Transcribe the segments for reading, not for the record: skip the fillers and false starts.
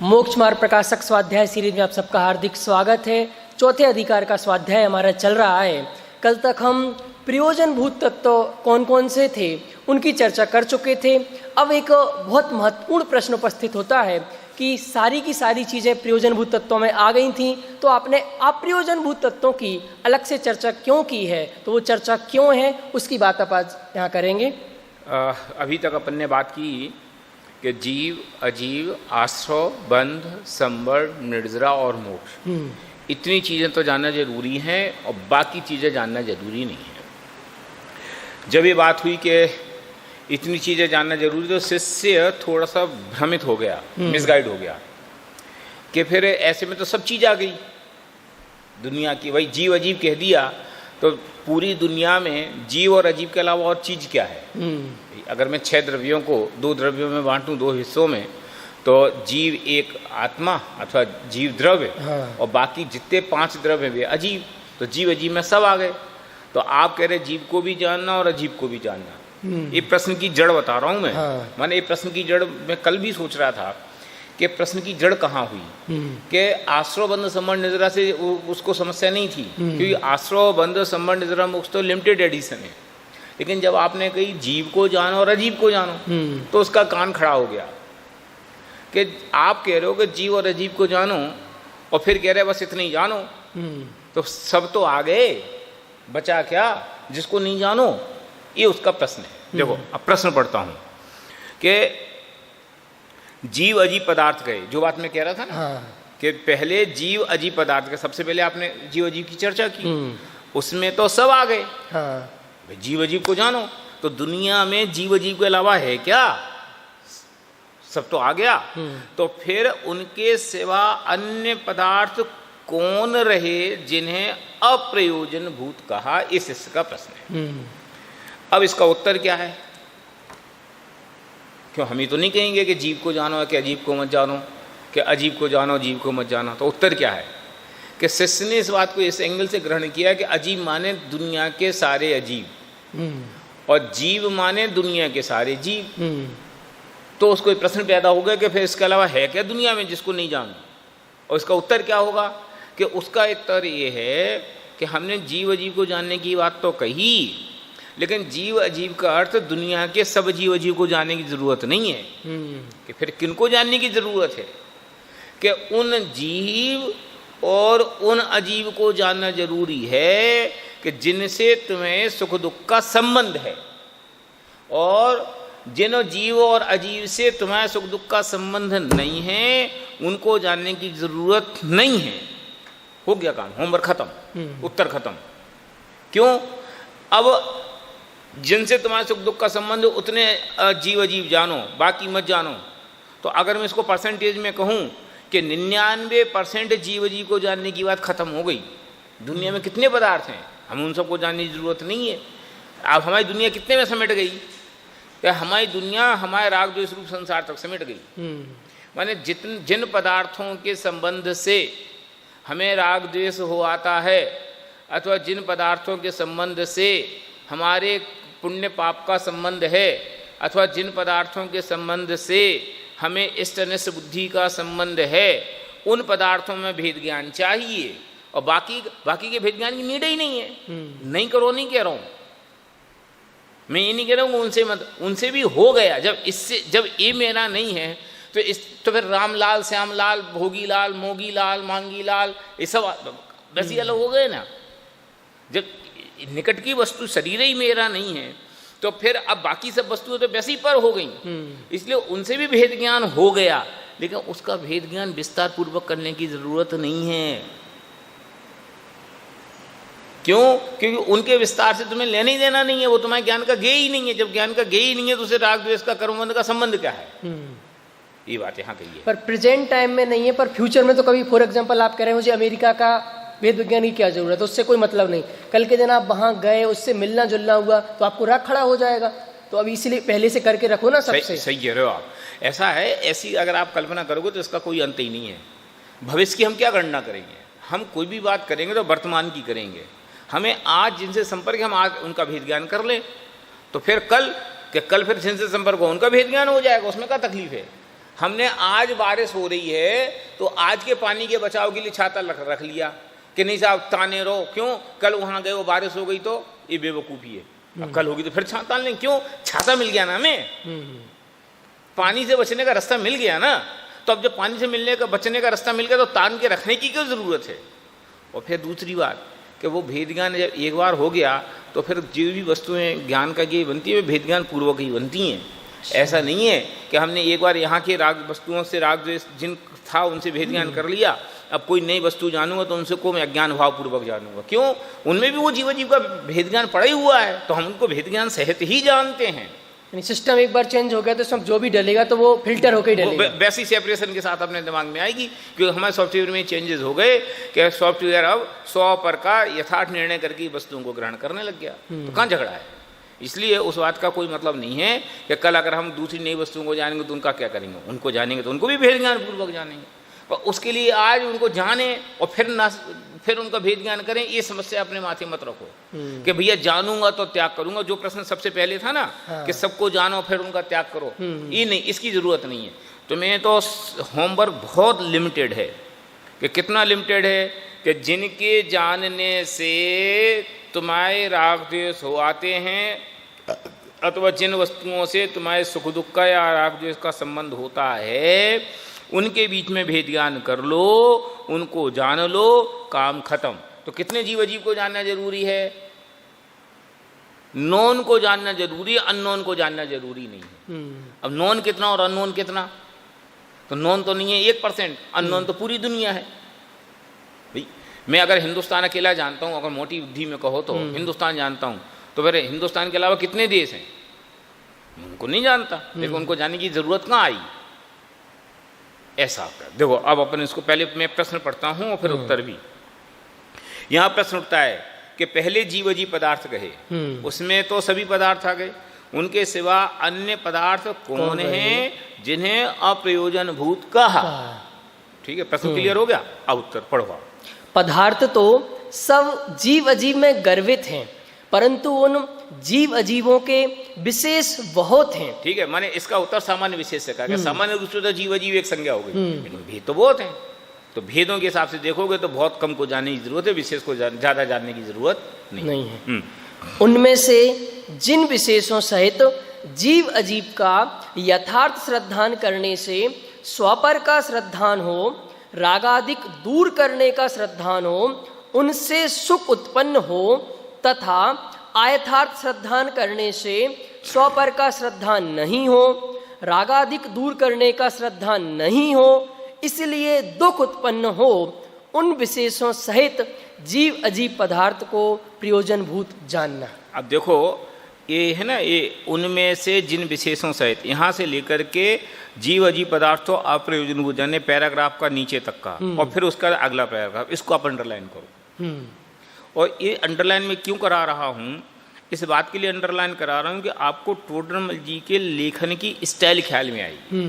मोक्ष मार्ग प्रकाशक स्वाध्याय सीरीज में आप सबका हार्दिक स्वागत है। चौथे अधिकार का स्वाध्याय हमारा चल रहा है। कल तक हम प्रयोजनभूत तत्व कौन कौन से थे उनकी चर्चा कर चुके थे। अब एक बहुत महत्वपूर्ण प्रश्न उपस्थित होता है कि सारी की सारी चीज़ें प्रयोजनभूत तत्वों में आ गई थीं, तो आपने अप्रयोजनभूत तत्वों की अलग से चर्चा क्यों की है? तो वो चर्चा क्यों है उसकी बात आप आज यहाँ करेंगे। अभी तक अपन ने बात की कि जीव, अजीव, आश्रव, बंध, संबंध, निर्जरा और मोक्ष, इतनी चीज़ें तो जानना जरूरी हैं और बाकी चीज़ें जानना जरूरी नहीं है। जब ये बात हुई कि इतनी चीज़ें जानना जरूरी, तो शिष्य थोड़ा सा भ्रमित हो गया, मिसगाइड हो गया कि फिर ऐसे में तो सब चीज़ आ गई दुनिया की। वही जीव अजीव कह दिया तो पूरी दुनिया में जीव और अजीव के अलावा और चीज़ क्या है? अगर मैं 6 द्रव्यों को 2 द्रव्यों में बांटूं, 2 हिस्सों में, तो जीव एक आत्मा अथवा जीव द्रव्य, हाँ। और बाकी जितने 5 द्रव्य वे अजीव। तो जीव अजीव में सब आ गए। तो आप कह रहे जीव को भी जानना और अजीव को भी जानना। ये प्रश्न की जड़ बता रहा हूँ मैं। हाँ। मैंने ये प्रश्न की जड़ मैं कल भी सोच रहा था कि प्रश्न की जड़ कहाँ हुई कि आश्रव बंध संबंध निजरा से उसको समस्या नहीं थी, क्योंकि आश्रव बंध संबंध निजरा मोक्ष तो लिमिटेड एडिशन है। लेकिन जब आपने कही जीव को जानो और अजीव को जानो, तो उसका कान खड़ा हो गया कि आप कह रहे हो कि जीव और अजीव को जानो और फिर कह रहे बस इतने ही जानो। तो सब तो आ गए, बचा क्या जिसको नहीं जानो? ये उसका प्रश्न है। देखो अब प्रश्न पढ़ता हूं कि जीव अजीव पदार्थ गए, जो बात मैं कह रहा था ना, हाँ। कि पहले जीव अजीव पदार्थ गए, सबसे पहले आपने जीव अजीव की चर्चा की, उसमें तो सब आ गए। हाँ। जीव अजीव को जानो, तो दुनिया में जीव अजीव के अलावा है क्या? सब तो आ गया। तो फिर उनके सिवा अन्य पदार्थ कौन रहे जिन्हें अप्रयोजन भूत कहा? इसका प्रश्न है। अब इसका उत्तर क्या है? क्यों हम ही तो नहीं कहेंगे कि जीव को जानो कि अजीब को मत जानो, कि अजीब को जानो जीव को मत जानो। तो उत्तर क्या है कि शिष्य ने इस बात को इस एंगल से ग्रहण किया कि अजीब माने दुनिया के सारे अजीब और जीव माने दुनिया के सारे जीव। तो उसको एक प्रश्न पैदा हो गया कि फिर इसके अलावा है क्या दुनिया में जिसको नहीं जानो? और इसका उत्तर क्या होगा कि उसका उत्तर ये है कि हमने जीव अजीव को जानने की बात तो कही, लेकिन जीव अजीव का अर्थ दुनिया के सब जीव अजीव को जानने की जरूरत नहीं है। कि फिर किनको जानने की जरूरत है? कि उन जीव और उन अजीव को जानना जरूरी है कि जिनसे तुम्हें सुख दुख का संबंध है, और जिन जीव और अजीव से तुम्हारा सुख दुख का संबंध नहीं है उनको जानने की जरूरत नहीं है। हो गया काम, होमवर्क खत्म, उत्तर खत्म। क्यों? अब जिनसे तुम्हारे सुख दुख का संबंध उतने जीव अजीव जानो, बाकी मत जानो। तो अगर मैं इसको परसेंटेज में कहूँ कि 99% जीव अजीव को जानने की बात खत्म हो गई। दुनिया में कितने पदार्थ हैं, हम उन सबको जानने की जरूरत नहीं है। अब हमारी दुनिया कितने में समेट गई? क्या हमारी दुनिया हमारे राग द्वेष रूप संसार तक समेट गई। माने जिन पदार्थों के संबंध से हमें राग द्वेष हो आता है, अथवा जिन पदार्थों के संबंध से हमारे पुण्य पाप का संबंध है, अथवा जिन पदार्थों के संबंध से हमें इष्ट अनिष्ट बुद्धि का संबंध है, उन पदार्थों में भेद ज्ञान चाहिए। और बाकी के भेद ज्ञान की नीड ही नहीं है। नहीं करो, नहीं कह रहा हूँ मैं, ये नहीं कह रहा हूँ उनसे मत, उनसे भी हो गया। जब ये मेरा नहीं है तो फिर रामलाल, श्यामलाल, भोगीलाल, मोगीलाल, मांगीलाल, ये सब वैसे अलग हो गए ना। जब निकट की वस्तु शरीर ही मेरा नहीं है तो फिर अब बाकी सब वस्तुएं तो वैसी पर हो गई। इसलिए उनसे भी भेद ज्ञान हो गया, लेकिन उसका भेद ज्ञान विस्तार पूर्वक करने की जरूरत नहीं है। क्यों? क्योंकि उनके विस्तार से तुम्हें लेने ही देना नहीं है, वो तुम्हारे ज्ञान का गेय ही नहीं है। जब ज्ञान का गेय ही नहीं है तो उसे राग द्वेष का कर्मबंध का संबंध क्या है? ये बात यहाँ कही है। पर प्रेजेंट टाइम में नहीं है, पर फ्यूचर में तो कभी, फॉर एग्जाम्पल आप कह रहे हैं मुझे अमेरिका का वेद विज्ञान की क्या जरूरत है, उससे कोई मतलब नहीं। कल के दिन आप वहाँ गए, उससे मिलना जुलना हुआ तो आपको राग खड़ा हो जाएगा। तो अब इसीलिए पहले से करके रखो ना सबसे। सही कह रहे हो आप। ऐसा है, ऐसी अगर आप कल्पना करोगे तो इसका कोई अंत ही नहीं है। भविष्य की हम क्या गणना करेंगे? हम कोई भी बात करेंगे तो वर्तमान की करेंगे। हमें आज जिनसे संपर्क है हम आज उनका भेद ज्ञान कर लें, तो फिर कल फिर जिनसे संपर्क हो उनका भेद ज्ञान हो जाएगा। उसमें क्या तकलीफ है? हमने आज बारिश हो रही है तो आज के पानी के बचाव के लिए छाता रख लिया कि नहीं साहब ताने रहो, क्यों कल वहाँ गए वो बारिश हो गई तो ये बेवकूफ़ी है, अब कल होगी तो फिर छाता लें, क्यों छाता मिल गया ना हमें, पानी से बचने का रास्ता मिल गया ना। तो अब जब पानी से मिलने का बचने का रास्ता मिल गया तो तान के रखने की क्या ज़रूरत है। और फिर दूसरी बात कि वो भेद ज्ञान जब एक बार हो गया तो फिर जो भी वस्तुएं ज्ञान का ये बनती है वे भेद ज्ञान पूर्वक ही बनती हैं। ऐसा नहीं है कि हमने एक बार यहाँ के राग वस्तुओं से राग द्वेष जिन था उनसे भेद ज्ञान कर लिया, अब कोई नई वस्तु जानूंगा तो उनसे को मैं अज्ञान भाव पूर्वक जानूंगा, क्यों उनमें भी वो जीव का भेद ज्ञान पड़ा ही हुआ है, तो हम उनको भेद ज्ञान सहित ही जानते हैं। सिस्टम एक बार चेंज हो गया तो सब जो भी डलेगा तो वो फिल्टर होकर डलेगा, वैसी सेपरेशन के साथ अपने दिमाग में आएगी, क्योंकि हमारे सॉफ्टवेयर में चेंजेस हो गए कि सॉफ्टवेयर अब 100 पर का यथार्थ निर्णय करके वस्तुओं को ग्रहण करने लग गया, तो कहाँ झगड़ा है। इसलिए उस बात का कोई मतलब नहीं है कि कल अगर हम दूसरी नई वस्तुओं को जानेंगे तो उनका क्या करेंगे, उनको जानेंगे तो उनको भी भेद ज्ञान पूर्वक जानेंगे, और उसके लिए आज उनको जाने और फिर उनका भेद ज्ञान करें, ये समस्या अपने माथे मत रखो कि भैया जानूंगा तो त्याग करूंगा। जो प्रश्न सबसे पहले था ना कि सबको जानो फिर उनका त्याग करो, ये नहीं, इसकी जरूरत नहीं है। तुम्हें तो होमवर्क बहुत लिमिटेड है, कि कितना लिमिटेड है कि जिनके जानने से तुम्हारे राग द्वेष हो आते हैं अथवा जिन वस्तुओं से तुम्हारे सुख दुख का या राग द्वेष का संबंध होता है उनके बीच में भेद ज्ञान कर लो, उनको जान लो, काम खत्म। तो कितने जीव अजीव को जानना जरूरी है? नॉन को जानना जरूरी है, अननोन को जानना जरूरी नहीं है। अब नॉन कितना और अननोन कितना? तो नॉन तो नहीं है 1%, अननोन तो पूरी दुनिया है भाई। मैं अगर हिंदुस्तान अकेला जानता हूँ, अगर मोटी बुद्धि में कहो तो हिंदुस्तान जानता हूँ, तो फिर हिंदुस्तान के अलावा कितने देश हैं उनको नहीं जानता, लेकिन उनको जानने की जरूरत कहाँ आई। ऐसा देखो, अब अपन इसको पहले मैं प्रश्न पढ़ता हूँ और फिर उत्तर भी। यहाँ प्रश्न उठता है कि पहले जीव अजीव पदार्थ कहे, उसमें तो सभी पदार्थ आ गए, उनके सिवा अन्य पदार्थ कौन हैं जिन्हें अप्रयोजन भूत कहा। ठीक है, प्रश्न क्लियर हो गया। अब उत्तर पढ़वा। पदार्थ तो सब जीव अजीव में गर्वित हैं, परंतु उन जीव अजीवों के विशेष बहुत हैं। ठीक है, माने इसका उत्तर सामान्य विशेष से कहा। सामान्य रूप से तो जीव अजीव एक संज्ञा हो गई, लेकिन भेद तो बहुत हैं। तो भेदों के हिसाब से देखोगे तो बहुत कम को जानने की जरूरत है, विशेष को ज्यादा जानने की जरूरत नहीं है। उनमें से जिन विशेषों सहित जीव अजीव का यथार्थ श्रद्धान करने से स्वपर का श्रद्धान हो, रागादिक दूर करने का श्रद्धान हो, उनसे सुख उत्पन्न हो, तथा आयथार्थ श्रद्धान करने से स्वपर का श्रद्धान नहीं हो, रागादिक दूर करने का श्रद्धान नहीं हो, इसलिए दुख उत्पन्न हो, उन विशेषों सहित जीव अजीव पदार्थ को प्रयोजनभूत जानना। अब देखो ये है ना, ये उनमें से जिन विशेषों सहित, यहाँ से लेकर के जीव अजीव पदार्थों अप्रयोजनभूत जानने, पैराग्राफ का नीचे तक का, और फिर उसका अगला पैराग्राफ, इसको आप अंडरलाइन करो। और ये अंडरलाइन में क्यों करा रहा हूँ, इस बात के लिए अंडरलाइन करा रहा हूँ कि आपको टोडरमल जी के लेखन की स्टाइल ख्याल में आएगी।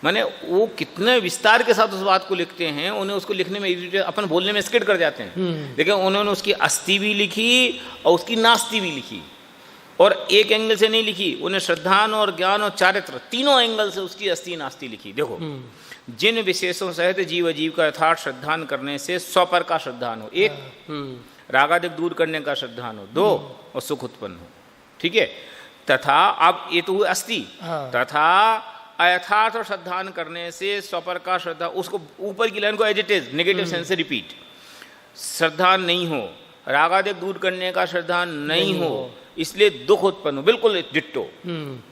माने वो कितने विस्तार के साथ उस बात को लिखते हैं, उन्हें उसको लिखने में, अपन बोलने में स्किड कर जाते हैं, लेकिन उन्होंने उसकी अस्ति भी लिखी और उसकी नास्ति भी लिखी, और एक एंगल से नहीं लिखी, उन्हें श्रद्धान और ज्ञान और चारित्र तीनों एंगल से उसकी अस्ति नास्ति लिखी। देखो, जिन विशेषों सहित जीव अजीव का यथार्थ श्रद्धान करने से स्वपर का श्रद्धान हो, 1 रागादिक दूर करने का श्रद्धान हो, 2 और सुख उत्पन्न हो। ठीक है, तथा अब ये तो हुई अस्ति, तथा अयथार्थ और श्रद्धान करने से स्वपर का श्रद्धा, उसको ऊपर की लाइन को as it is negative sense से रिपीट, श्रद्धान नहीं हो, रागादिक दूर करने का श्रद्धान नहीं हो, इसलिए दुख उत्पन्न हो, बिल्कुल डिट्टो।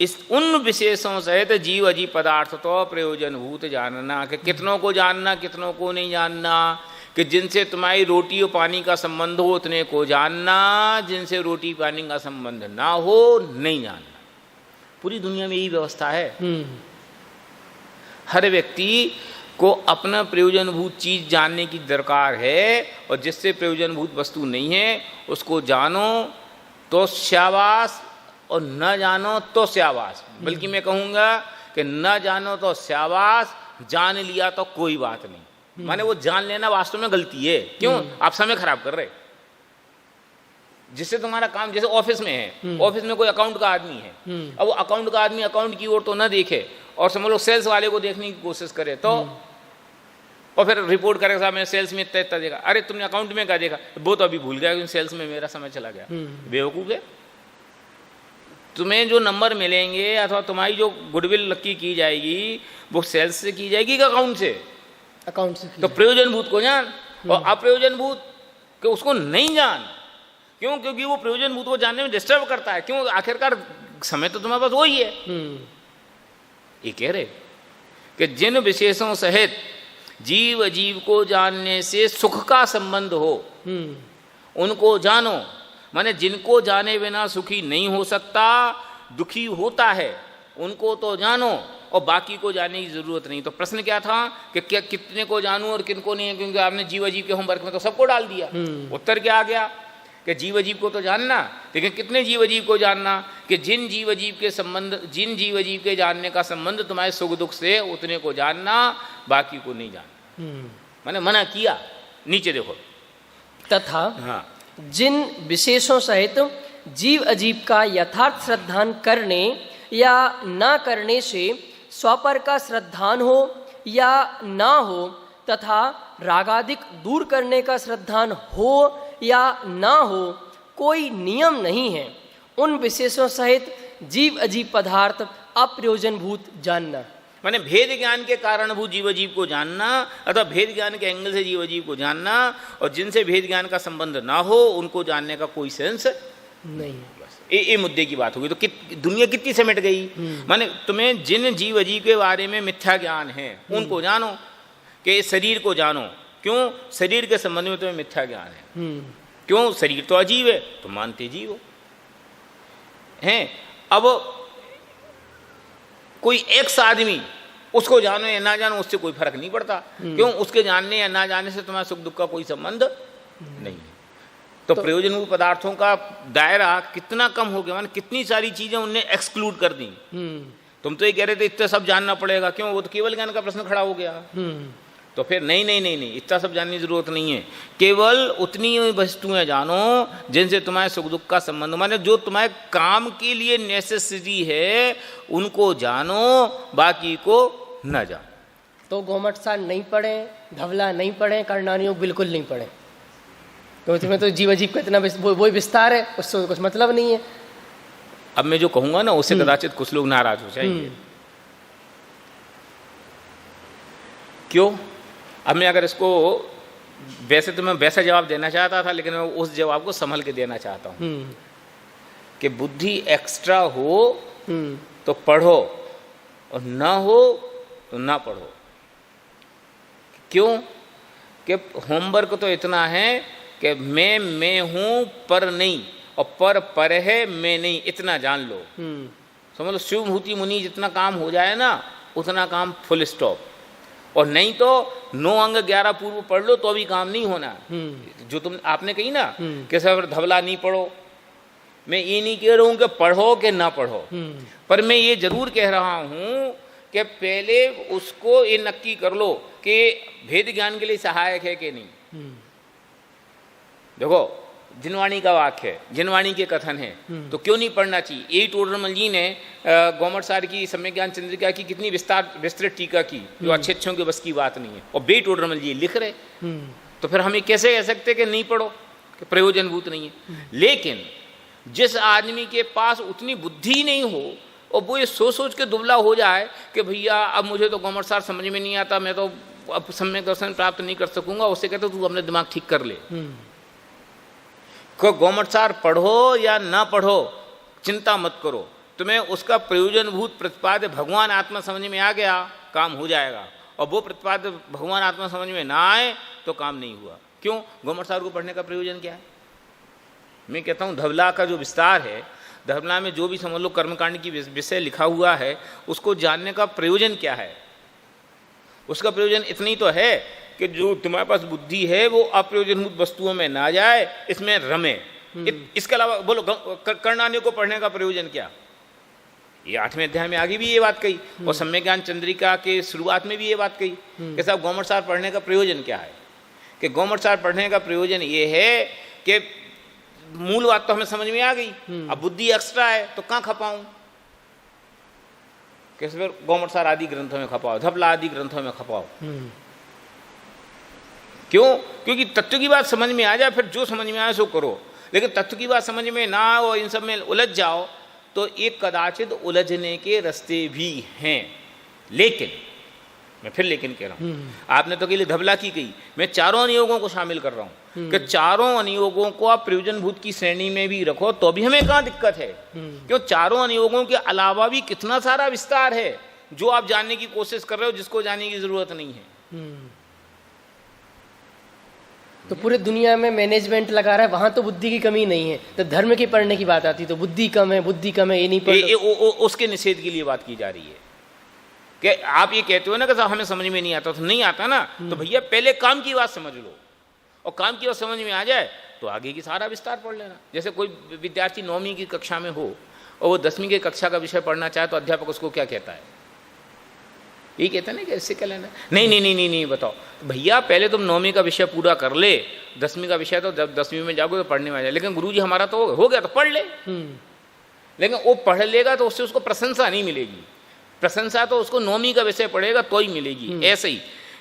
इस उन विशेषों सहित जीव अजीव पदार्थ तो प्रयोजन भूत जानना, कि कितनों को जानना कितनों को नहीं जानना, कि जिनसे तुम्हारी रोटी और पानी का संबंध हो उतने को जानना, जिनसे रोटी पानी का संबंध ना हो नहीं जानना। पूरी दुनिया में यही व्यवस्था है। हर व्यक्ति को अपना प्रयोजनभूत चीज जानने की दरकार है, और जिससे प्रयोजनभूत वस्तु नहीं है उसको जानो तो शाबाश, और न जानो तो शाबाश। बल्कि मैं कहूँगा कि न जानो तो शाबाश, जान लिया तो कोई बात नहीं। माने वो जान लेना वास्तव में गलती है। क्यों? आप समय खराब कर रहे। जिससे तुम्हारा काम, जैसे ऑफिस में है, ऑफिस में कोई अकाउंट का आदमी है, अब वो अकाउंट का आदमी अकाउंट की ओर तो ना देखे, और समझ लो सेल्स वाले को देखने की कोशिश करे तो, और फिर रिपोर्ट करेगा साहब मैं सेल्स में इतना इतना देखा, अरे तुमने अकाउंट में क्या देखा, वो तो अभी भूल गया क्योंकि सेल्स में मेरा समय चला गया। बेवकूफ़ है। तुम्हें जो नंबर मिलेंगे अथवा तुम्हारी जो गुडविल नक्की की जाएगी वो सेल्स से की जाएगी कि अकाउंट से? अकाउंट से। तो प्रयोजनभूत को जान और अप्रयोजनभूत कि उसको नहीं जान। क्यों? क्योंकि वो प्रयोजनभूत को जानने में डिस्टर्ब करता है। क्यों? आखिरकार समय तो तुम्हारे पास वही है। ये कह रहे कि जिन विशेषों सहित जीव अजीव को जानने से सुख का संबंध हो उनको जानो। माने जिनको जाने बिना सुखी नहीं हो सकता, दुखी होता है, उनको तो जानो और बाकी को जानने की जरूरत नहीं। तो प्रश्न क्या था कि क्या कितने को जानूं और किनको नहीं, क्योंकि आपने जीव अजीव के होमवर्क में तो सबको डाल दिया। उत्तर क्या आ गया कि जीव अजीव को तो जानना, लेकिन कितने जीव अजीव को जानना कि जिन जीव अजीव के संबंध, जिन जीव अजीव के जानने का संबंध तुम्हारे सुख दुख से, उतने को जानना, बाकी को नहीं जानना। मैंने मना किया। नीचे देखो, तथा हाँ, जिन विशेषों सहित जीव अजीव का यथार्थ श्रद्धान करने या ना करने से स्वपर का श्रद्धान हो या ना हो, तथा रागादिक दूर करने का श्रद्धान हो या ना हो, कोई नियम नहीं है। उन विशेषों सहित जीव अजीव पदार्थ अप्रयोजनभूत जानना। माने भेद ज्ञान के कारणभूत जीव अजीव को जानना अथवा भेद ज्ञान के एंगल से जीव अजीव को जानना, और जिनसे भेद ज्ञान का संबंध ना हो उनको जानने का कोई सेंस नहीं। बस ये मुद्दे की बात होगी। तो दुनिया कितनी समेट गई। माने तुम्हें जिन जीव अजीव के बारे में मिथ्या ज्ञान है उनको जानो, कि शरीर को जानो। क्यों? शरीर के संबंध में तुम्हें मिथ्या ज्ञान है। क्यों? शरीर तो अजीव है, तुम मानते जीव हो हैं। अब कोई एक्स आदमी, उसको जानो या ना जानो उससे कोई फर्क नहीं पड़ता। क्यों? उसके जानने या ना जानने से तुम्हारा सुख दुख का कोई संबंध नहीं है। तो प्रयोजनभूत पदार्थों का दायरा कितना कम हो गया। माने कितनी सारी चीजें उनने एक्सक्लूड कर दी। तुम तो ये कह रहे थे इतना सब जानना पड़ेगा। क्यों? वो तो केवल ज्ञान का प्रश्न खड़ा हो गया। तो फिर नहीं नहीं नहीं नहीं, इतना सब जानने की जरूरत नहीं है। केवल उतनी वस्तुएं जानो जिनसे तुम्हारे सुख दुख का संबंध, माने जो तुम्हारे काम के लिए नेसेसरी है उनको जानो, बाकी को न जानो। तो गोमट सार नहीं पढ़े, धवला नहीं पढ़े, करणानियोग बिल्कुल नहीं पढ़े, तो तुम्हें तो जीव अजीव का इतना वही विस्तार है, उससे कुछ मतलब नहीं है। अब मैं जो कहूंगा ना उससे कदाचित कुछ लोग नाराज हो जाएंगे। क्यों? अब मैं अगर इसको, वैसे तो मैं वैसा जवाब देना चाहता था, लेकिन मैं उस जवाब को संभल के देना चाहता हूँ कि बुद्धि एक्स्ट्रा हो तो पढ़ो और ना हो तो ना पढ़ो। क्यों? कि होमवर्क तो इतना है कि मैं हूँ पर नहीं, और पर है मैं नहीं, इतना जान लो। समझ लो शिवभूति मुनि जितना काम हो जाए ना उतना काम फुल स्टॉप। और नहीं तो 9 अंग 11 पूर्व पढ़ लो तो भी काम नहीं होना। जो तुम आपने कही ना कि सर धवला नहीं पढ़ो, मैं ये नहीं कह रहा हूँ कि पढ़ो कि ना पढ़ो, पर मैं ये जरूर कह रहा हूँ कि पहले उसको ये नक्की कर लो कि भेद ज्ञान के लिए सहायक है कि नहीं। देखो जिनवाणी का वाक्य है, जिनवाणी के कथन है, तो क्यों नहीं पढ़ना चाहिए। यही टोडरमल जी ने गोमट सार की सम्यक ज्ञान चंद्रिका की कितनी विस्तृत टीका की, जो अच्छे अच्छों के बस की बात नहीं है, और बे टोडरमल जी लिख रहे। तो फिर हमें कैसे कह सकते कि नहीं पढ़ो, कि प्रयोजनभूत नहीं है। लेकिन जिस आदमी के पास उतनी बुद्धि नहीं हो और वो ये सोच के दुबला हो जाए कि भैया अब मुझे तो गोमट सार समझ में नहीं आता, मैं तो अब सम्यक दर्शन प्राप्त नहीं कर सकूंगा, उससे कहते तू अपने दिमाग ठीक कर ले। को गोमट सार पढ़ो या ना पढ़ो चिंता मत करो, तुम्हें उसका प्रयोजनभूत प्रतिपाद्य भगवान आत्मा समझ में आ गया, काम हो जाएगा। और वो प्रतिपाद्य भगवान आत्मा समझ में ना आए तो काम नहीं हुआ। क्यों? गोमट सार को पढ़ने का प्रयोजन क्या है? मैं कहता हूँ धवला का जो विस्तार है, धवला में जो भी समझ लो कर्मकांड की विषय लिखा हुआ है, उसको जानने का प्रयोजन क्या है? उसका प्रयोजन इतना ही तो है कि जो तुम्हारे पास बुद्धि है वो अप्रयोजनभूत वस्तुओं में ना जाए, इसमें रमे। इसके अलावा बोलो कर्णान्य को पढ़ने का प्रयोजन क्या? ये 8वें अध्याय में आगे भी ये बात कही, और सम्यक ज्ञान चंद्रिका के शुरुआत में भी ये बात कही कि साहब गोमट सार पढ़ने का प्रयोजन क्या है। कि गोमट सार पढ़ने का प्रयोजन ये है कि मूल बात तो हमें समझ में आ गई, अब बुद्धि एक्स्ट्रा है तो कहाँ खपाऊं। कि फिर गौमटसार आदि ग्रंथों में खपाओ, धपला आदि ग्रंथों में खपाओ। क्यों? क्योंकि तत्व की बात समझ में आ जाए, फिर जो समझ में आए सो करो। लेकिन तत्व की बात समझ में ना आए और इन सब में उलझ जाओ तो एक कदाचित उलझने के रास्ते भी हैं। लेकिन मैं फिर लेकिन कह रहा हूँ, आपने तो केवल धबला की कही, मैं चारों अनुयोगों को शामिल कर रहा हूँ कि चारों अनुयोगों को आप प्रयोजनभूत की श्रेणी में भी रखो तो भी हमें कहाँ दिक्कत है। क्यों? चारों अनुयोगों के अलावा भी कितना सारा विस्तार है जो आप जानने की कोशिश कर रहे हो, जिसको जानने की जरूरत नहीं है। तो पूरे दुनिया में मैनेजमेंट लगा रहा है, वहां तो बुद्धि की कमी नहीं है। तो धर्म की पढ़ने की बात आती तो बुद्धि कम है, बुद्धि कम है, ये नहीं पढ़। उसके निषेध के लिए बात की जा रही है कि आप ये कहते हो ना कि साहब हमें समझ में नहीं आता, तो नहीं आता ना, तो भैया पहले काम की बात समझ लो, और काम की बात समझ में आ जाए तो आगे की सारा विस्तार पढ़ लेना। जैसे कोई विद्यार्थी 9वीं की कक्षा में हो और वो 10वीं की कक्षा का विषय पढ़ना चाहे तो अध्यापक उसको क्या कहता है? यही कहता है ना कि इससे क्या लेना। नहीं नहीं नहीं नहीं नहीं बताओ भैया, पहले तुम 9वीं का विषय पूरा कर ले, 10वीं का विषय तो जब 10वीं में जाओगे तो पढ़ने में आ जाए। लेकिन गुरुजी हमारा तो हो गया तो पढ़ ले। लेकिन वो पढ़ लेगा तो उससे उसको प्रशंसा नहीं मिलेगी, प्रशंसा तो उसको 9वीं का विषय पढ़ेगा तो ही मिलेगी। ऐसे ही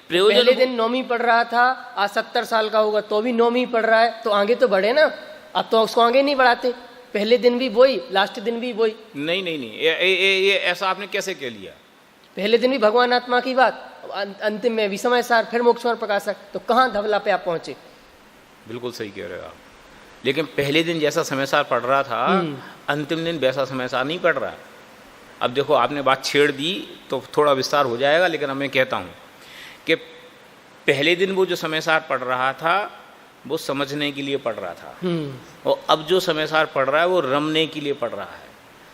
प्रयोजन, पहले दिन 9वीं पढ़ रहा था, आज 70 साल का होगा तो भी 9वीं पढ़ रहा है, तो आगे तो बढ़े ना। अब तो उसको आगे नहीं बढ़ाते, पहले दिन भी वही, लास्ट दिन भी वही। नहीं नहीं नहीं, ये ऐसा आपने कैसे कह लिया? पहले दिन भी भगवान आत्मा की बात, अंतिम में विषमय सार, फिर मोक्ष और प्रकाशक, तो कहाँ धवला पे आप पहुंचे? बिल्कुल सही कह रहे हो आप। लेकिन पहले दिन जैसा समय सार पढ़ रहा था, अंतिम दिन वैसा समय सार नहीं पढ़ रहा। अब देखो आपने बात छेड़ दी तो थोड़ा विस्तार हो जाएगा, लेकिन अब मैं कहता हूँ कि पहले दिन वो जो समय सार पढ़ रहा था वो समझने के लिए पढ़ रहा था, और अब जो समय सार पढ़ रहा है वो रमने के लिए पढ़ रहा है।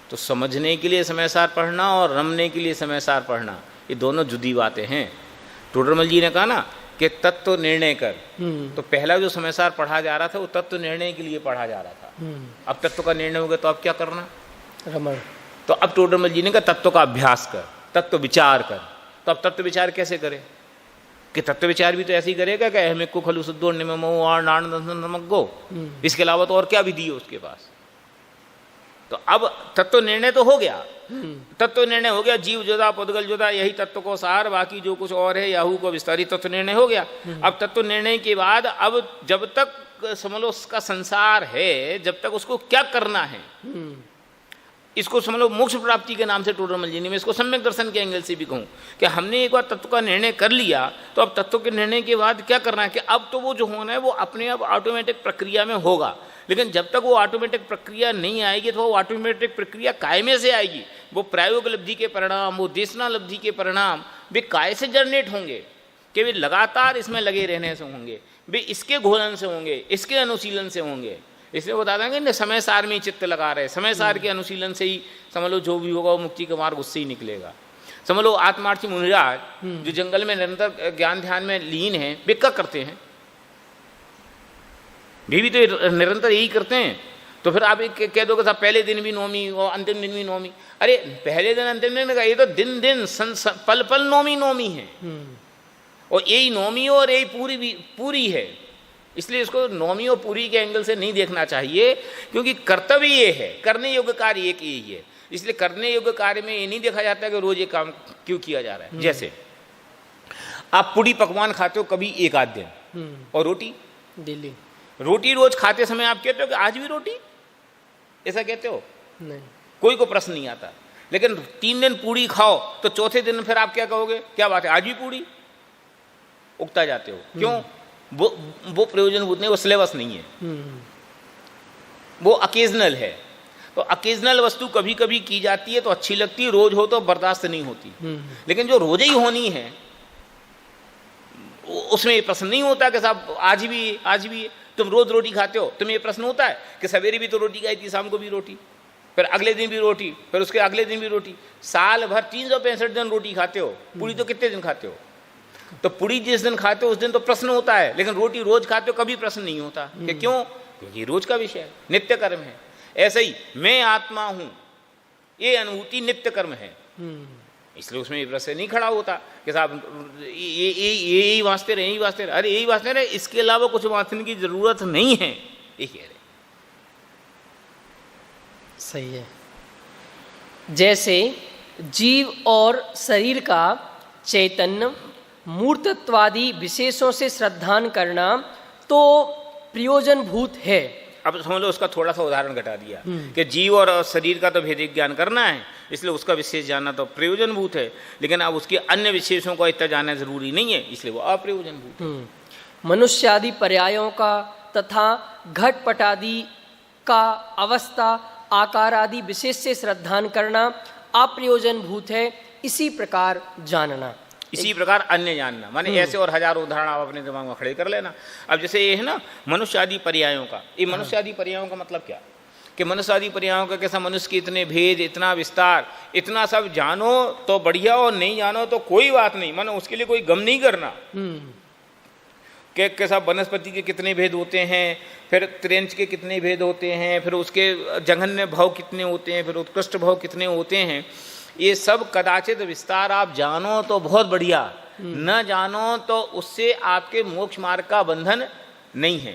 तो समझने के लिए समय सार पढ़ना और रमने के लिए समय सार पढ़ना, ये दोनों जुदी बातें हैं। टोडरमल जी ने कहा ना कि तत्व निर्णय कर, तो पहला जो समय सार पढ़ा जा रहा था वो तत्व निर्णय के लिए पढ़ा जा रहा था। अब तत्व का निर्णय हो गया तो अब क्या करना? रमण। तो अब टोडरमल जी ने कहा तत्व का अभ्यास कर, तत्व विचार कर। तो अब तत्व विचार कैसे करे? कि तत्व विचार भी तो ऐसे ही करेगा कि अहमे को खलु शुद्धो निमो आर नान नमग्गो, इसके अलावा तो और क्या विधि है उसके पास? तो अब तत्व निर्णय तो हो गया, तत्व निर्णय हो गया, जीव जुदा पुद्गल जुदा, यही तत्व को सार, बाकी जो कुछ और है याहू को विस्तारित, तत्व निर्णय हो गया। अब तत्व निर्णय के बाद अब जब तक समझ लो उसका संसार है, जब तक उसको क्या करना है, इसको समझ लो मोक्ष प्राप्ति के नाम से टोडरमल जी ने, मैं इसको सम्यक दर्शन के एंगल से भी कहूँ कि हमने एक बार तत्व का निर्णय कर लिया, तो अब तत्व के निर्णय के बाद क्या करना है कि अब तो वो जो होना है वो अपने आप ऑटोमेटिक प्रक्रिया में होगा। लेकिन जब तक वो ऑटोमेटिक प्रक्रिया नहीं आएगी तो वो ऑटोमेटिक प्रक्रिया कायमे से आएगी। वो प्रायोगिक लब्धि के परिणाम, वो देशना लब्धि के परिणाम वे काय से जनरेट होंगे कि वे लगातार इसमें लगे रहने से होंगे, वे इसके घोलन से होंगे, इसके अनुशीलन से होंगे। इसलिए बता देंगे ना, समय सार में ही चित्त लगा रहे, समय सार के अनुशीलन से ही समझ लो जो भी होगा वो मुक्ति का मार्ग उससे ही निकलेगा। समझ लो आत्मार्थी मुनिराज जो जंगल में निरंतर ज्ञान ध्यान में लीन है, वे क्या करते हैं? भी तो निरंतर यही करते हैं। तो फिर आप कह दोगे साहब पहले दिन भी नौमी और अंतिम दिन भी नौमी। अरे पहले दिन अंतिम दिन का ये तो दिन दिन पल पल नौमी नौमी है, और यही नौमी और यही पूरी है। इसलिए इसको नौमी और पूरी के एंगल से नहीं देखना चाहिए, क्योंकि कर्तव्य ये है, करने योग्य कार्य एक यही है। इसलिए करने योग्य कार्य में ये नहीं देखा जाता कि रोज ये काम क्यों किया जा रहा है। जैसे आप पूड़ी पकवान खाते हो कभी एक आध दिन, और रोटी डेली, रोटी रोज खाते समय आप कहते हो कि आज भी रोटी, ऐसा कहते हो? नहीं, कोई को प्रश्न नहीं आता। लेकिन 3 दिन पूड़ी खाओ तो चौथे दिन फिर आप क्या कहोगे? क्या बात है, आज भी पूड़ी? उगता जाते हो। क्यों? वो प्रयोजनभूत नहीं, वो सिलेबस नहीं है, वो अकेजनल है। तो अकेजनल वस्तु कभी कभी की जाती है तो अच्छी लगती है, रोज हो तो बर्दाश्त नहीं होती। लेकिन जो रोज ही होनी है उसमें ये प्रश्न नहीं होता कि साहब आज भी तुम रोज रोटी खाते हो, तुम्हें ये प्रश्न होता है कि सवेरे भी तो रोटी खाई थी, शाम को भी रोटी, फिर अगले दिन भी रोटी, फिर उसके अगले दिन भी रोटी। साल भर 365 दिन रोटी खाते हो, पूरी तो कितने दिन खाते हो? तो पूरी जिस दिन खाते हो उस दिन तो प्रश्न होता है, लेकिन रोटी रोज खाते हो कभी प्रश्न नहीं होता कि क्यों? क्योंकि रोज का विषय है, नित्य कर्म है। ऐसे ही मैं आत्मा हूं, ये अनुभूति नित्य कर्म है, इसलिए उसमें ये प्रश्न नहीं खड़ा होता कि साहब यही वास्ते रहे, यही वास्ते रहे। अरे यही वास्ते रहे, इसके अलावा कुछ वांचने की जरूरत नहीं है, ये कह रहे। सही है। जैसे जीव और शरीर का चैतन्य मूर्तत्वादि विशेषों से श्रद्धान करना तो प्रयोजनभूत है। अब समझ लो, उसका थोड़ा सा उदाहरण घटा दिया कि जीव और शरीर का तो भेदिक ज्ञान करना है, इसलिए उसका विशेष जानना तो प्रयोजनभूत है, लेकिन अब उसके अन्य विशेषों को इतना जानना जरूरी नहीं है, इसलिए वो अप्रयोजनभूत है। मनुष्यादि पर्यायों का तथा घटपटादि का अवस्था आकार आदि विशेष से श्रद्धान करना अप्रयोजनभूत है। इसी प्रकार जानना, इसी प्रकार अन्य जानना, माने ऐसे और हजारों उदाहरण आप अपने दिमाग में खड़े कर लेना। अब जैसे ये है ना मनुष्य आदि पर्यायों का, ये मनुष्य आदि पर्यायों का मतलब क्या कि मनुष्य आदि पर्यायों का कैसा, मनुष्य के इतने भेद, इतना विस्तार, इतना सब जानो तो बढ़िया और नहीं जानो तो कोई बात नहीं, मानो उसके लिए कोई गम नहीं करना। कैसा वनस्पति के कितने भेद होते हैं, फिर त्रेंच के कितने भेद होते हैं, फिर उसके जघन्य भाव कितने होते हैं, फिर उत्कृष्ट भाव कितने होते हैं, ये सब कदाचित विस्तार आप जानो तो बहुत बढ़िया, न जानो तो उससे आपके मोक्ष मार्ग का बंधन नहीं है।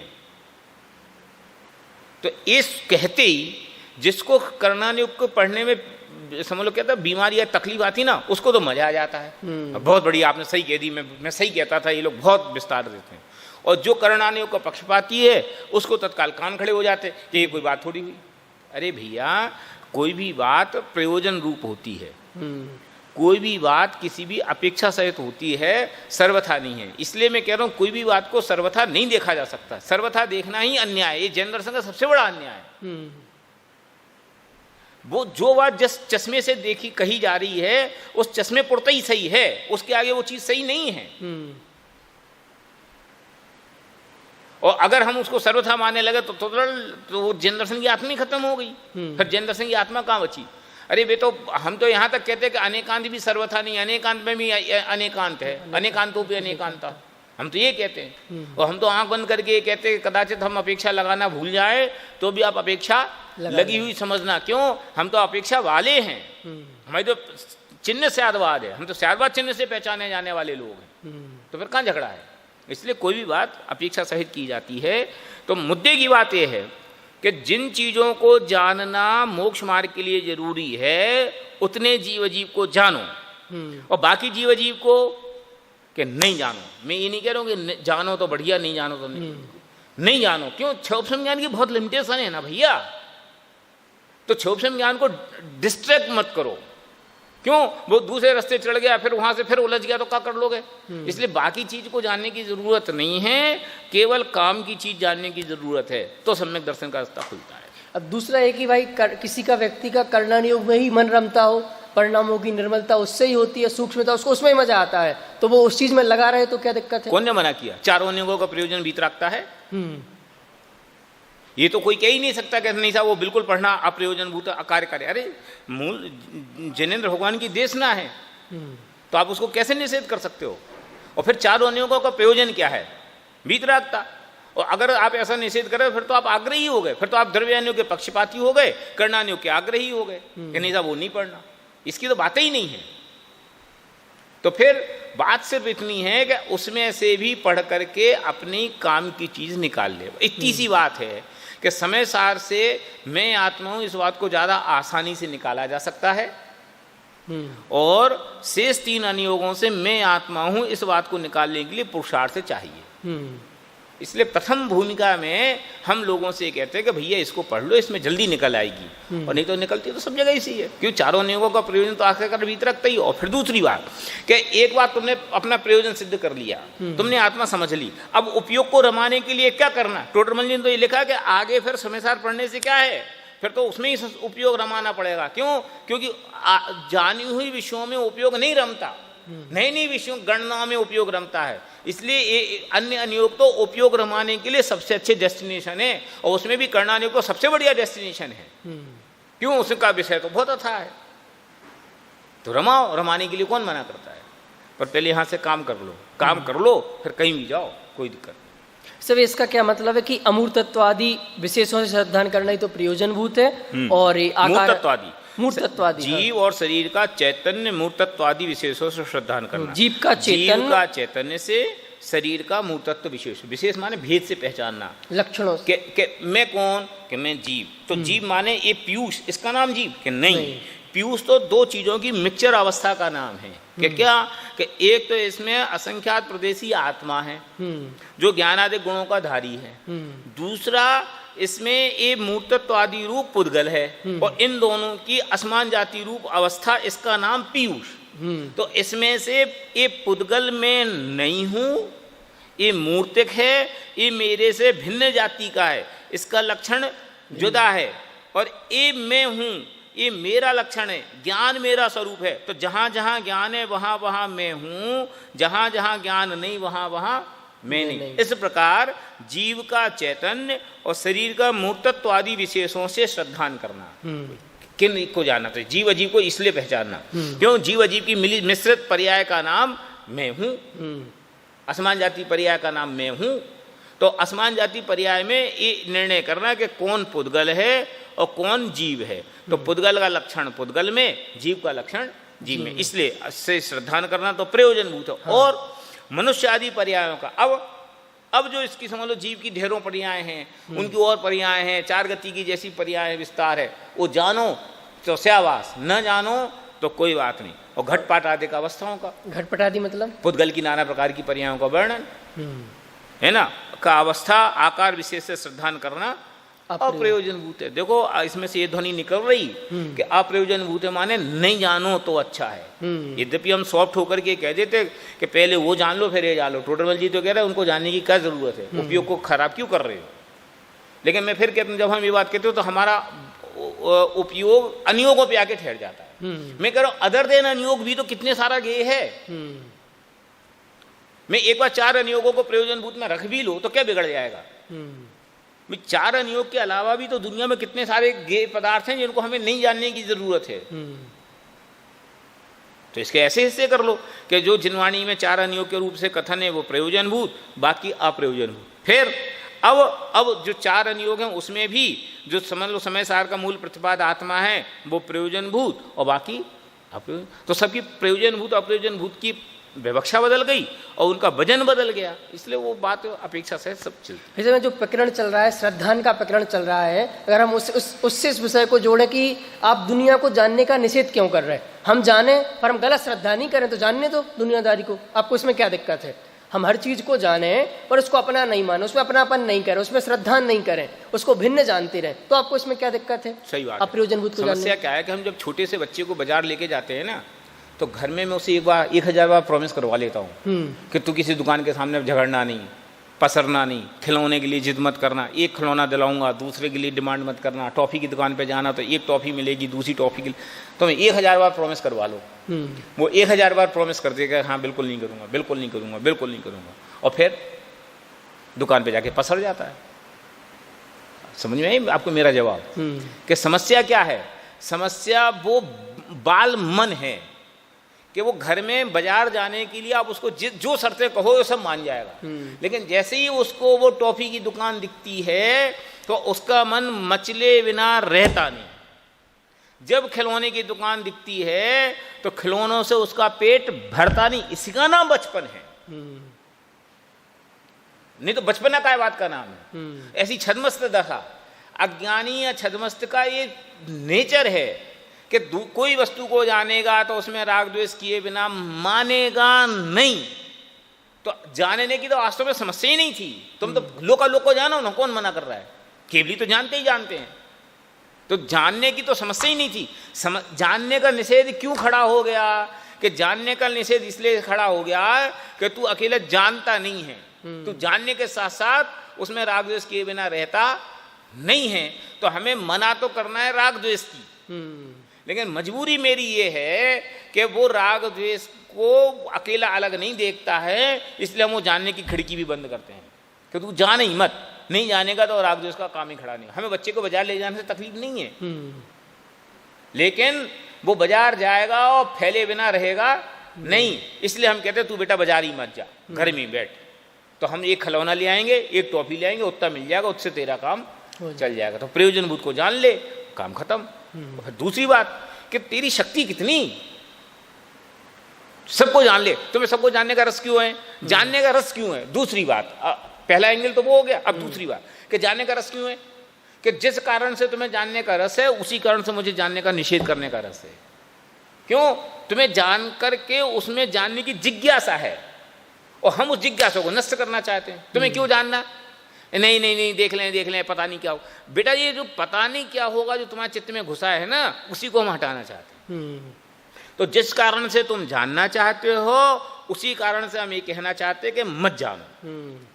तो इस कहते ही जिसको करणानुयोग को पढ़ने में समझ लो कहता बीमारी या तकलीफ आती ना, उसको तो मजा आ जाता है। बहुत बढ़िया, आपने सही कह दी, मैं सही कहता था, ये लोग बहुत विस्तार देते हैं। और जो करणानुयोग का पक्षपाती है उसको तत्काल कान खड़े हो जाते कि ये कोई बात थोड़ी हुई। अरे भैया, कोई भी बात प्रयोजन रूप होती है, कोई भी बात किसी भी अपेक्षा सहित होती है, सर्वथा नहीं है। इसलिए मैं कह रहा हूँ कोई भी बात को सर्वथा नहीं देखा जा सकता, सर्वथा देखना ही अन्याय है। ये जैन दर्शन का सबसे बड़ा अन्याय है। वो जो बात जिस चश्मे से देखी कही जा रही है उस चश्मे पुरता ही सही है, उसके आगे वो चीज सही नहीं है। और अगर हम उसको सर्वथा मानने लगे तो वो जैन दर्शन की आत्मा ही खत्म हो गई। फिर जैन दर्शन की आत्मा कहाँ बची? अरे वे तो हम तो यहाँ तक कहते हैं कि अनेकांत भी सर्वथा नहीं, अनेकांत में भी अनेकांत है, अनेकांतों पे अनेकांता, हम तो ये कहते हैं। और हम तो आंख बंद करके ये कहते हैं कदाचित हम अपेक्षा लगाना भूल जाए तो भी आप अपेक्षा लगी हुई समझना। क्यों? हम तो अपेक्षा वाले हैं, हमारी तो चिन्ह स्यादवाद है, हम तो स्यादवाद चिन्ह से पहचाने जाने वाले लोग हैं। तो फिर कहाँ झगड़ा है? इसलिए कोई भी बात अपेक्षा सहित की जाती है। तो मुद्दे की बात यह है कि जिन चीज़ों को जानना मोक्ष मार्ग के लिए जरूरी है उतने जीव अजीब को जानो, और बाकी जीव अजीब को कि नहीं जानो। मैं ये नहीं कह रहा हूँ कि जानो तो बढ़िया, नहीं जानो तो नहीं जानो। क्यों? क्षोभसम ज्ञान की बहुत लिमिटेशन है ना भैया, तो क्षोभसम ज्ञान को डिस्ट्रैक्ट मत करो। क्यों? वो दूसरे रास्ते चढ़ गया, फिर वहां से फिर उलझ गया तो क्या कर लोगे? इसलिए बाकी चीज को जानने की जरूरत नहीं है, केवल काम की चीज जानने की जरूरत है, तो सम्यक दर्शन का रास्ता खुलता है। अब दूसरा है कि भाई किसी का व्यक्ति का करणानुयोग में ही मन रमता हो, परिणामों की निर्मलता उससे ही होती है, सूक्ष्मता उसको उसमें ही मजा आता है, तो वो उस चीज में लगा रहे तो क्या दिक्कत है? कौन ने मना किया? चारों अनुयोगों का प्रयोजन बीत रखता है। ये तो कोई कह ही नहीं सकता कि नहीं साहब वो बिल्कुल पढ़ना अप्रयोजनभूत अकार्य कार्य। अरे मूल जैनेन्द्र भगवान की देशना है, तो आप उसको कैसे निषेध कर सकते हो? और फिर चारों अनुयोगों का प्रयोजन क्या है? वीतरागता। और अगर आप ऐसा निषेध करें फिर तो आप आग्रही हो गए, फिर तो आप द्रव्यानुयोग के पक्षपाती हो गए, कर्णानुयोग के आग्रही हो गए कि नहीं साहब वो नहीं पढ़ना। इसकी तो बातें ही नहीं है। तो फिर बात सिर्फ इतनी है कि उसमें से भी पढ़ करके अपनी काम की चीज निकाल ले। इतनी सी बात है कि समय सार से मैं आत्मा हूं इस बात को ज्यादा आसानी से निकाला जा सकता है, और शेष तीन अनुयोगों से मैं आत्मा हूं इस बात को निकालने के लिए पुरुषार्थ चाहिए। इसलिए प्रथम भूमिका में हम लोगों से कहते हैं कि भैया इसको पढ़ लो, इसमें जल्दी निकल आएगी, और नहीं तो निकलती तो सब जगह इसी है। क्यों? चारों अनुयोगों का प्रयोजन तो आखिरकार भीतर रखता ही। और फिर दूसरी बात कि एक बार तुमने अपना प्रयोजन सिद्ध कर लिया, तुमने आत्मा समझ ली, अब उपयोग को रमाने के लिए क्या करना? टोटरमल जी ने तो ये लिखा कि आगे फिर समयसार पढ़ने से क्या है, फिर तो उसमें ही उपयोग रमाना पड़ेगा। क्यों? क्योंकि जानी हुई विषयों में उपयोग नहीं रमता, नए नए विषयों गणनाओं में उपयोग रमता है। इसलिए अन्य अनुयोग तो उपयोग रमाने के लिए सबसे अच्छे डेस्टिनेशन है, और उसमें भी कर्णानुयोग तो सबसे बढ़िया डेस्टिनेशन है। क्यों? उसका विषय तो बहुत अच्छा है, तो रमाओ, रमाने के लिए कौन मना करता है? पर पहले यहाँ से काम कर लो, काम कर लो, फिर कहीं भी जाओ, कोई दिक्कत नहीं। सब इसका क्या मतलब है कि अमूर्तत्वादि विशेषों से श्रद्धान करना ही तो प्रयोजनभूत है, और मूर्तत्वादि मूर्तत्वादि जीव और शरीर का चैतन्य मूर्तत्वादि विशेषों से श्रद्धान करना। जीव का चैतन्य से शरीर का मूर्तत्व विशेष, विशेष माने भेद से पहचानना लक्षणों के मैं कौन? कि मैं जीव। तो जीव माने ये पीयूष, इसका नाम जीव? कि नहीं, पीयूष तो दो चीज़ों की मिक्सचर अवस्था का नाम है कि क्या कि एक तो इसमें असंख्यात प्रदेशी आत्मा है जो ज्ञानादि गुणों का धारी है, दूसरा इसमें ये मूर्तत्वादि रूप पुद्गल है, और इन दोनों की असमान जाति रूप अवस्था, इसका नाम पीयूष। तो इसमें से ये पुद्गल में नहीं हूँ, ये मूर्तिक है, ये मेरे से भिन्न जाति का है, इसका लक्षण जुदा है, और ये मैं हूँ, ये मेरा लक्षण है, ज्ञान मेरा स्वरूप है। तो जहाँ जहाँ ज्ञान है वहाँ वहाँ मैं हूँ, जहाँ जहाँ ज्ञान नहीं वहाँ वहाँ मैं नहीं। इस प्रकार जीव का चैतन्य और शरीर का मूर्तत्व आदि विशेषों से श्रद्धान करना, किन को जानना चाहिए, जीव अजीव को इसलिए पहचानना क्यों, जीव अजीव की मिश्रित पर्याय का नाम मैं हूँ, असमान जाति पर्याय का नाम मैं हूँ। तो असमान जाति पर्याय में ये निर्णय करना कि कौन पुद्गल है और कौन जीव है। तो पुद्गल का लक्षण पुद्गल में, जीव का लक्षण जीव में, इसलिए इससे श्रद्धान करना तो प्रयोजनभूत है। हाँ। और मनुष्य आदि पर्यायों का अब जो इसकी समझ लो जीव की ढेरों पर्याय हैं, उनकी और पर्याय हैं, चार गति की जैसी पर्याय विस्तार है, वो जानो तो स्यावास, न जानो तो कोई बात नहीं। और घटपाट आदि का अवस्थाओं का, घटपट आदि मतलब पुद्गल की नाना प्रकार की पर्यायों का वर्णन है ना, का अवस्था आकार विशेष से श्रद्धान करना अप्रयोजनभूत है। देखो इसमें से ये ध्वनि निकल रही कि अप्रयोजनभूत है माने नहीं जानो तो अच्छा है। यद्यपि हम सॉफ्ट होकर के कह देते कि पहले वो जान लो फिर ये जान लो, टोटल जी तो कह रहे हैं उनको जानने की क्या जरूरत है, उपयोग को खराब क्यों कर रहे हो। लेकिन मैं फिर कहता हूँ जब हम ये बात कहते हो तो हमारा उपयोग अनियोगों पे आके ठहर जाता है। मैं कह रहा हूँ अदर देन अनियोग भी तो कितने सारा गे है। मैं एक बार चार अनियोगों को प्रयोजनभूत में रख भी लो तो क्या बिगड़ जाएगा। चार अनियोग के अलावा भी तो दुनिया में कितने सारे गे पदार्थ हैं जिनको हमें नहीं जानने की जरूरत है। तो इसके ऐसे हिस्से कर लो कि जो जिनवाणी में चार अनियोग के रूप से कथन है वो प्रयोजनभूत, बाकी अप्रयोजनभूत। फिर अब जो चार अनियोग हैं उसमें भी जो समझ लो समय सार का मूल प्रतिपाद आत्मा है वो प्रयोजनभूत और बाकी अप्रयोजन। तो सबकी प्रयोजनभूत अप्रयोजनभूत की विवक्षा बदल गई और उनका वजन बदल गया, इसलिए वो बात अपेक्षा से सब चलती। जैसे में जो प्रकरण चल रहा है, श्रद्धान का प्रकरण चल रहा है, अगर हम उससे इस विषय को जोड़ें कि आप दुनिया को जानने का निषेध क्यों कर रहे हैं। हम जाने पर हम गलत श्रद्धा नहीं करें तो जानने दो दुनियादारी को, आपको इसमें क्या दिक्कत है। हम हर चीज को जाने पर उसको अपना नहीं माने, उसमें अपनापन नहीं करें, उसमें श्रद्धा नहीं करें, उसको भिन्न जानते रहें, तो आपको इसमें क्या दिक्कत है। सही बात। अप्रयोजनभूत को समस्या क्या है कि हम जब छोटे से बच्चे को बाजार लेके जाते हैं ना तो घर में मैं उसे 1000 बार प्रॉमिस करवा लेता हूँ कि तू किसी दुकान के सामने झगड़ना नहीं, पसरना नहीं, खिलौने के लिए जिद मत करना, एक खिलौना दिलाऊंगा दूसरे के लिए डिमांड मत करना, टॉफ़ी की दुकान पे जाना तो एक टॉफ़ी मिलेगी दूसरी टॉफ़ी के लिए, तो मैं 1000 बार प्रॉमिस करवा लो। वो 1000 बार प्रॉमिस कर देगा हाँ बिल्कुल नहीं करूँगा, बिल्कुल नहीं करूँगा, बिल्कुल नहीं करूँगा, और फिर दुकान पर जाके पसर जाता है। समझ में आई आपको मेरा जवाब कि समस्या क्या है। समस्या वो बाल मन है कि वो घर में बाजार जाने के लिए आप उसको जो शर्तें कहो वो सब मान जाएगा, लेकिन जैसे ही उसको वो टॉफी की दुकान दिखती है तो उसका मन मचले बिना रहता नहीं। जब खिलौने की दुकान दिखती है तो खिलौनों से उसका पेट भरता नहीं, इसका नाम बचपन है। नहीं तो बचपना काय बात का नाम है। ऐसी छद्मस्त दशा, अज्ञानी या छद्मस्त का ये नेचर है कि कोई वस्तु को जानेगा तो उसमें राग द्वेष किए बिना मानेगा नहीं। तो जानने की तो वास्तव में समस्या ही नहीं थी। तुम तो लोका लोक को जानो ना, कौन मना कर रहा है, केवली तो जानते ही जानते हैं। तो जानने की तो समस्या ही नहीं थी। जानने का निषेध क्यों खड़ा हो गया कि जानने का निषेध इसलिए खड़ा हो गया कि तू अकेला जानता नहीं है, तू जानने के साथ साथ उसमें राग द्वेष किए बिना रहता नहीं है। तो हमें मना तो करना है राग द्वेष की, लेकिन मजबूरी मेरी ये है कि वो राग द्वेष को अकेला अलग नहीं देखता है, इसलिए हम वो जानने की खिड़की भी बंद करते हैं कि तू जान ही मत, नहीं जानेगा तो राग द्वेष का काम ही खड़ा नहीं। हमें बच्चे को बाजार ले जाने से तकलीफ नहीं है, लेकिन वो बाजार जाएगा और फैले बिना रहेगा नहीं, इसलिए हम कहते हैं तू बेटा बाजार ही मत जा, घर में बैठ। तो हम एक खिलौना ले आएंगे, एक टॉफी ले आएंगे, उतना मिल जाएगा, उससे तेरा काम चल जाएगा। तो प्रयोजनभूत को जान ले, काम खत्म। फिर दूसरी बात कि तेरी शक्ति कितनी, सबको जान ले। तुम्हें सबको जानने का रस क्यों है, जानने का रस क्यों है, दूसरी बात। पहला एंगल तो वो हो गया। अब दूसरी बात कि जानने का रस क्यों है, कि जिस कारण से तुम्हें जानने का रस है उसी कारण से मुझे जानने का निषेध करने का रस है। क्यों? तुम्हें जान करके उसमें जानने की जिज्ञासा है और हम उस जिज्ञासा को नष्ट करना चाहते हैं। तुम्हें क्यों जानना? नहीं नहीं नहीं, देख लें पता नहीं क्या हो। बेटा ये जो पता नहीं क्या होगा जो तुम्हारे चित्त में घुसा है ना, उसी को हम हटाना चाहते हैं। तो जिस कारण से तुम जानना चाहते हो उसी कारण से हम ये कहना चाहते हैं कि मत जानो।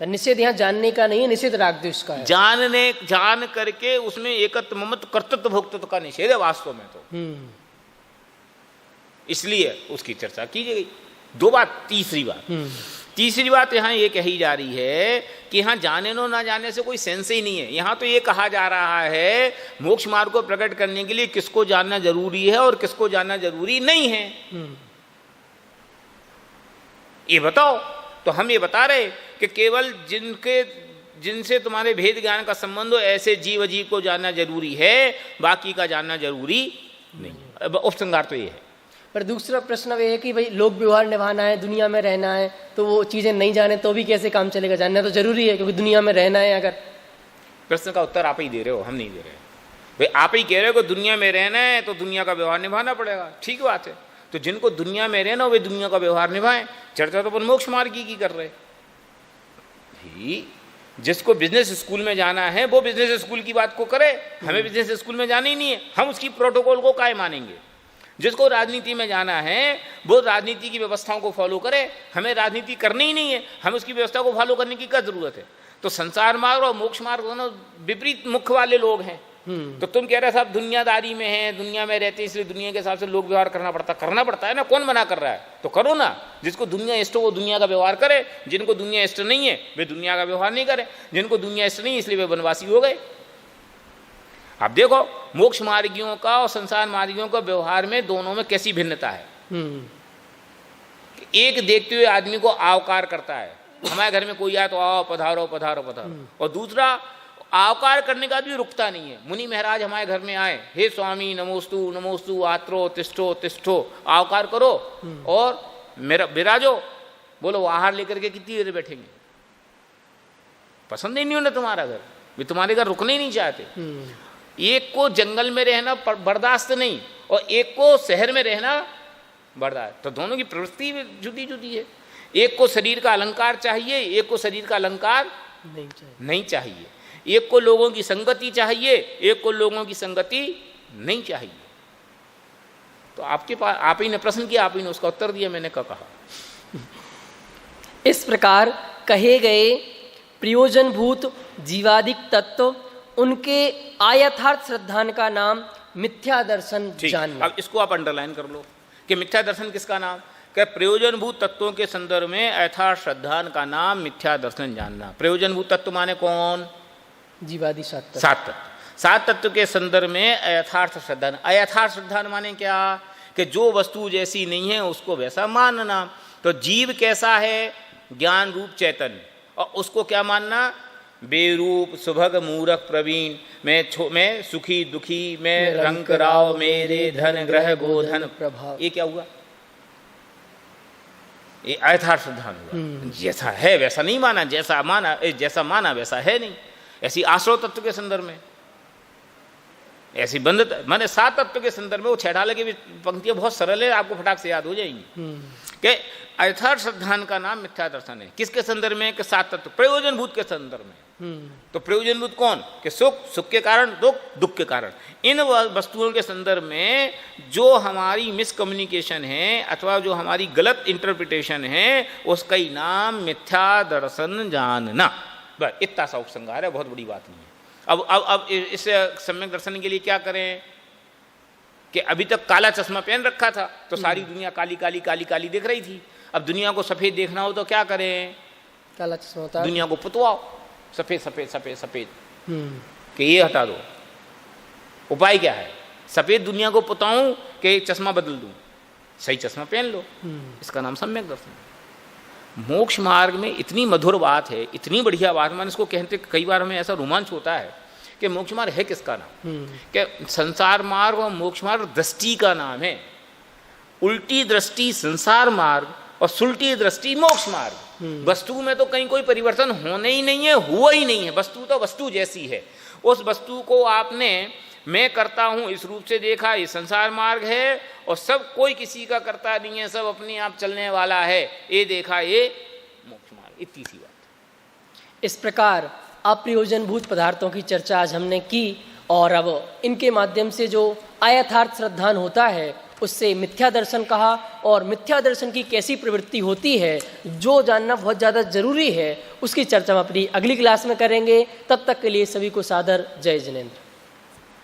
निषेध यहाँ जानने का नहीं है, निषेध राग द्वेष का है। जान करके उसमें एकत्व ममत्व कर्तृत्व भोक्तृत्व का निषेध है वास्तव में तो। इसलिए उसकी चर्चा की गई। दो बात। तीसरी बात यहाँ ये कही जा रही है कि यहाँ जाने नो ना जाने से कोई सेंस ही नहीं है। यहाँ तो ये कहा जा रहा है मोक्ष मार्ग को प्रकट करने के लिए किसको जानना जरूरी है और किसको जानना जरूरी नहीं है, ये बताओ। तो हम ये बता रहे कि केवल जिनसे तुम्हारे भेद ज्ञान का संबंध हो ऐसे जीव अजीव को जानना जरूरी है, बाकी का जानना जरूरी नहीं। उपसंहार तो ये है। पर दूसरा प्रश्न ये है कि भाई लोक व्यवहार निभाना है, दुनिया में रहना है, तो वो चीज़ें नहीं जाने तो भी कैसे काम चलेगा? जानना तो जरूरी है क्योंकि दुनिया में रहना है। अगर प्रश्न का उत्तर आप ही दे रहे हो, हम नहीं दे रहे। भाई आप ही कह रहे हो कि दुनिया में रहना है तो दुनिया का व्यवहार निभाना पड़ेगा, ठीक बात है। तो जिनको दुनिया में रहना वे दुनिया का व्यवहार निभाएं। चर्चा तो अपन मोक्ष मार्ग की कर रहे। जिसको बिजनेस स्कूल में जाना है वो बिजनेस स्कूल की बात को करे, हमें बिजनेस स्कूल में जाना ही नहीं है, हम उसकी प्रोटोकॉल को काय मानेंगे। जिसको राजनीति में जाना है वो राजनीति की व्यवस्थाओं को फॉलो करे, हमें राजनीति करनी ही नहीं है, हमें उसकी व्यवस्था को फॉलो करने की क्या जरूरत है? तो संसार मार्ग और मोक्ष मार्ग दोनों विपरीत मुख वाले लोग हैं। तो तुम कह रहे साहब दुनियादारी में है, दुनिया में रहते इसलिए दुनिया के हिसाब से लोक व्यवहार करना पड़ता है ना। कौन मना कर रहा है? तो करो ना। जिसको दुनिया इष्ट हो वो दुनिया का व्यवहार करे, जिनको दुनिया इष्ट नहीं है वे दुनिया का व्यवहार नहीं करे। जिनको दुनिया इष्ट नहीं इसलिए वे वनवासी हो गए। आप देखो मोक्ष मार्गियों का और संसार मार्गियों का व्यवहार में दोनों में कैसी भिन्नता है। एक देखते हुए आदमी को आवकार करता है, हमारे घर में कोई आया तो आओ पधारो पधारो पधारो, और दूसरा आवकार करने का भी रुकता नहीं है। मुनि महाराज हमारे घर में आए, हे स्वामी नमोस्तु नमोस्तु आत्रो तिष्ठो तिष्ठो, आवकार करो और मेरा विराजो। बोलो आहार लेकर के कितनी देर बैठेंगे? पसंद ही नहीं होना तुम्हारा घर, वे तुम्हारे घर रुकने ही नहीं चाहते। एक को जंगल में रहना बर्दाश्त नहीं और एक को शहर में रहना बर्दाश्त। तो दोनों की प्रवृत्ति जुदी जुदी है। एक को शरीर का अलंकार चाहिए, एक को शरीर का अलंकार नहीं चाहिए। एक को लोगों की संगति चाहिए, एक को लोगों की संगति नहीं चाहिए। तो आपके पास आप ही ने प्रश्न किया, आप ही ने उसका उत्तर दिया, मैंने क्या कहा। इस प्रकार कहे गए प्रयोजनभूत जीवादिक तत्व उनके अयथार्थ श्रद्धान का नाम मिथ्या दर्शन जानना। अब इसको आप अंडरलाइन कर लो कि मिथ्या दर्शन किसका नाम? कि प्रयोजनभूत तत्वों के संदर्भ में अयथार्थ श्रद्धान का नाम मिथ्या दर्शन जानना। प्रयोजनभूत तत्व माने कौन? जीवादि सात तत्व के संदर्भ में अयथार्थ श्रद्धान। अयथार्थ श्रद्धान माने क्या? कि जो वस्तु जैसी नहीं है उसको वैसा मानना। तो जीव कैसा है? ज्ञान रूप चैतन्य, और उसको क्या मानना? बेरूप सुभग मूरख प्रवीण, मैं सुखी दुखी, मैं रंग राव, मेरे धन ग्रह गोधन प्रभाव। ये क्या हुआ? ये अयथार्थ श्रद्धान हुआ। जैसा है वैसा नहीं माना, जैसा माना वैसा है नहीं। ऐसी आश्रव तत्व के संदर्भ में, ऐसी बंध माने सात तत्व के संदर्भ में, वो छैठाले की पंक्तियां बहुत सरल है, आपको फटाक से याद हो जाएंगी। कि अयथार्थ श्रद्धान का नाम मिथ्या दर्शन है। किसके संदर्भ में? कि सात तत्व प्रयोजनभूत के संदर्भ में। तो प्रयोजनभूत कौन? कि सुख के कारण, दुख के कारण। इन वस्तुओं के संदर्भ में जो हमारी मिसकम्युनिकेशन है अथवा जो हमारी गलत इंटरप्रिटेशन है उसका ही नाम मिथ्या दर्शन जानना। बस इतना सा उपसंहार है, बहुत बड़ी बात नहीं है। अब इस सम्यक दर्शन के लिए क्या करें? कि अभी तक काला चश्मा पहन रखा था तो सारी दुनिया काली काली काली काली दिख रही थी। अब दुनिया को सफेद देखना हो तो क्या करें? काला चश्मा होता है, दुनिया को पुतवाओ सफेद सफेद सफेद सफेद, कि ये हटा दो। उपाय क्या है? सफेद दुनिया को पुताऊं कि चश्मा बदल दूं? सही चश्मा पहन लो। इसका नाम सम्यक दर्शन। मोक्ष मार्ग में इतनी मधुर बात है, इतनी बढ़िया बात। मैंने इसको कहते कई बार हमें ऐसा रोमांच होता है कि मोक्ष मार्ग है किसका नाम? कि संसार मार्ग और मोक्ष मार्ग दृष्टि का नाम है। उल्टी दृष्टि संसार मार्ग और सुलटी दृष्टि मोक्ष मार्ग। वस्तु में तो कहीं कोई परिवर्तन होने ही नहीं है, हुआ ही नहीं है, वस्तु तो वस्तु जैसी है। उस वस्तु को आपने मैं करता हूँ इस रूप से देखा, ये संसार मार्ग है, और सब कोई किसी का करता नहीं है, सब अपने आप चलने वाला है, ये देखा, ये मोक्ष मार्ग। इतनी सी बात। इस प्रकार अप्रयोजनभूत पदार्थों की चर्चा आज हमने की, और अब इनके माध्यम से जो अयथार्थ श्रद्धान होता है उससे मिथ्या दर्शन कहा, और मिथ्या दर्शन की कैसी प्रवृत्ति होती है जो जानना बहुत ज़्यादा जरूरी है, उसकी चर्चा हम अपनी अगली क्लास में करेंगे। तब तक के लिए सभी को सादर जय जिनेंद्र।